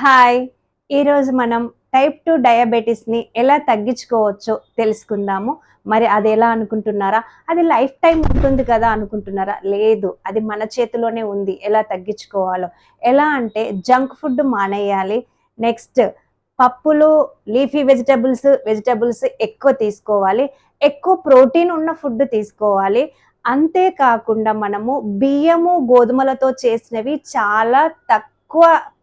Hi! ఈరోజు మనం type 2 డయాబెటిస్‌ని ఎలా తగ్గించుకోవచ్చో తెలుసుకుందాము. మరి అది ఎలా అనుకుంటున్నారా? అది లైఫ్ టైమ్ ఉంటుంది కదా అనుకుంటున్నారా? లేదు. అది మన చేతిలోనే ఉంది ఎలా తగ్గించుకోవాలో. ఎలా అంటే జంక్ ఫుడ్ మానేయాలి. నెక్స్ట్ పప్పులు, లీఫీ వెజిటబుల్స్ ఎక్కువ తీసుకోవాలి. ఎక్కువ ప్రోటీన్ ఉన్న ఫుడ్ తీసుకోవాలి. అంతే కాకుండా మనము బియ్యము, గోధుమలతో చేసినవి చాలా తక్కువ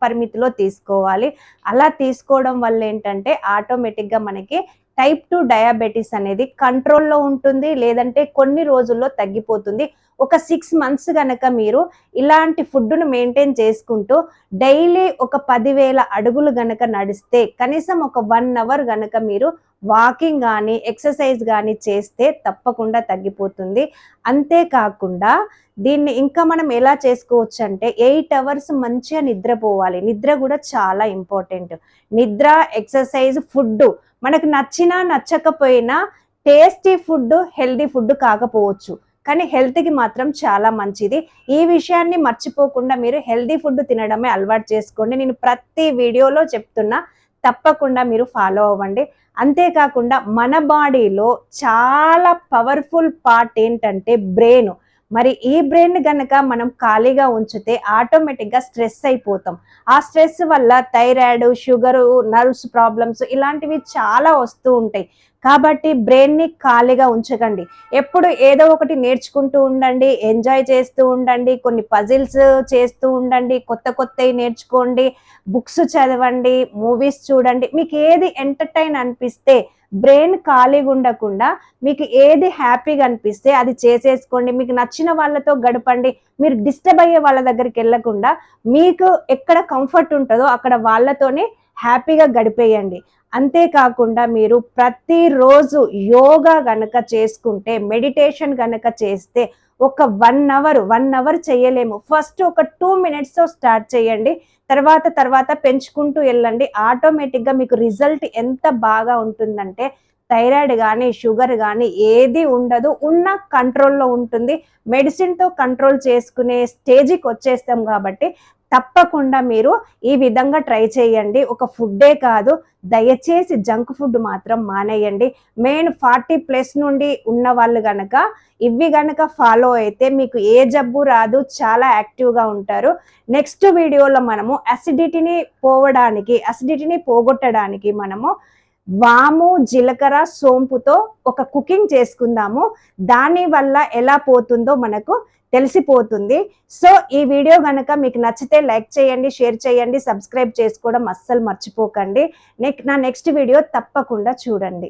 పరిమితిలో తీసుకోవాలి. అలా తీసుకోవడం వల్ల ఏంటంటే ఆటోమేటిక్‌గా మనకి టైప్ 2 డయాబెటిస్ అనేది కంట్రోల్‌లో ఉంటుంది. లేదంటే కొన్ని రోజుల్లో తగ్గిపోతుంది. ఒక 6 మంత్స్ గనక మీరు ఇలాంటి ఫుడ్‌ను మెయింటైన్ చేసుకుంటూ డైలీ ఒక 10,000 అడుగులు గనక నడిస్తే కనీసం ఒక 1 అవర్ గనక మీరు వాకింగ్ గానీ, ఎక్సర్సైజ్ గానీ చేస్తే తప్పకుండా తగ్గిపోతుంది. అంతే కాకుండా దీన్ని ఇంకా మనం ఎలా చేసుకోవచ్చంటే 8 అవర్స్ మంచిగా నిద్రపోవాలి. నిద్ర గూడా చాలా ఇంపార్టెంట్. నిద్ర, ఎక్సర్సైజ్, ఫుడ్డు మనకు నచ్చినా, నచ్చకపోయినా టేస్టీ ఫుడ్డు, హెల్తీ ఫుడ్ కాకపోవచ్చు. కానీ హెల్త్‌కి మాత్రం చాలా మంచిది. ఈ విషయాన్ని మర్చిపోకుండా మీరు హెల్తీ ఫుడ్ తినడమే అలవాటు చేసుకోండి. నేను ప్రతి వీడియోలో చెప్తున్నా. తప్పకుండా మీరు ఫాలో అవ్వండి. అంతేకాకుండా మన బాడీలో చాలా పవర్‌ఫుల్ పార్ట్ ఏంటంటే బ్రెయిన్. మరి ఈ బ్రెయిన్ గనక మనం ఖాళీగా ఉంచితే ఆటోమేటిక్‌గా స్ట్రెస్ అయిపోతాం. ఆ స్ట్రెస్ వల్ల థైరాయిడ్, షుగరు, నర్వ్స్ ప్రాబ్లమ్స్ ఇలాంటివి చాలా వస్తూ ఉంటాయి. కాబట్టి బ్రెయిన్‌ని ఖాళీగా ఉంచకండి. ఎప్పుడు ఏదో ఒకటి నేర్చుకుంటూ ఉండండి, ఎంజాయ్ చేస్తూ ఉండండి, కొన్ని పజిల్స్ చేస్తూ ఉండండి, కొత్త కొత్తయి నేర్చుకోండి, బుక్స్ చదవండి, మూవీస్ చూడండి. మీకు ఏది ఎంటర్‌టైన్ అనిపిస్తే బ్రెయిన్ ఖాళీగా ఉండకుండా మీకు ఏది హ్యాపీగా అనిపిస్తే అది చేసేసుకోండి. మీకు నచ్చిన వాళ్ళతో గడపండి. మీరు డిస్టర్బ్ అయ్యే వాళ్ళ దగ్గరికి వెళ్ళకుండా మీకు ఎక్కడ కంఫర్ట్ ఉంటుందో అక్కడ వాళ్ళతోనే హ్యాపీగా గడిపేయండి. అంతేకాకుండా మీరు ప్రతిరోజు యోగా గనక చేసుకుంటే, మెడిటేషన్ గనక చేస్తే ఒక 1 అవర్ చేయలేము. ఫస్ట్ ఒక 2 మినిట్స్‌తో స్టార్ట్ చేయండి. తర్వాత పెంచుకుంటూ వెళ్ళండి. ఆటోమేటిక్‌గా మీకు రిజల్ట్ ఎంత బాగా ఉంటుందంటే థైరాయిడ్ గానీ, షుగర్ గానీ ఏది ఉండదు. ఉన్న కంట్రోల్‌లో ఉంటుంది. మెడిసిన్‌తో కంట్రోల్ చేసుకునే స్టేజ్‌కి వచ్చేస్తాం కాబట్టి తప్పకుండా మీరు ఈ విధంగా ట్రై చేయండి. ఒక ఫుడ్డే కాదు, దయచేసి జంక్ ఫుడ్ మాత్రం మానేయండి. మెయిన్ 40+ నుండి ఉన్నవాళ్ళు గనక ఇవి గనక ఫాలో అయితే మీకు ఏ జబ్బు రాదు. చాలా యాక్టివ్‌గా ఉంటారు. నెక్స్ట్ వీడియోలో మనము అసిడిటీని పోగొట్టడానికి మనము వాము, జీలకర్ర, సోంపుతో ఒక కుకింగ్ చేసుకుందాము. దాని వల్ల ఎలా పోతుందో మనకు తెలిసిపోతుంది. సో ఈ వీడియో గనక మీకు నచ్చితే లైక్ చేయండి, షేర్ చేయండి, సబ్స్క్రైబ్ చేసుకోవడం అస్సలు మర్చిపోకండి. నా నెక్స్ట్ వీడియో తప్పకుండా చూడండి.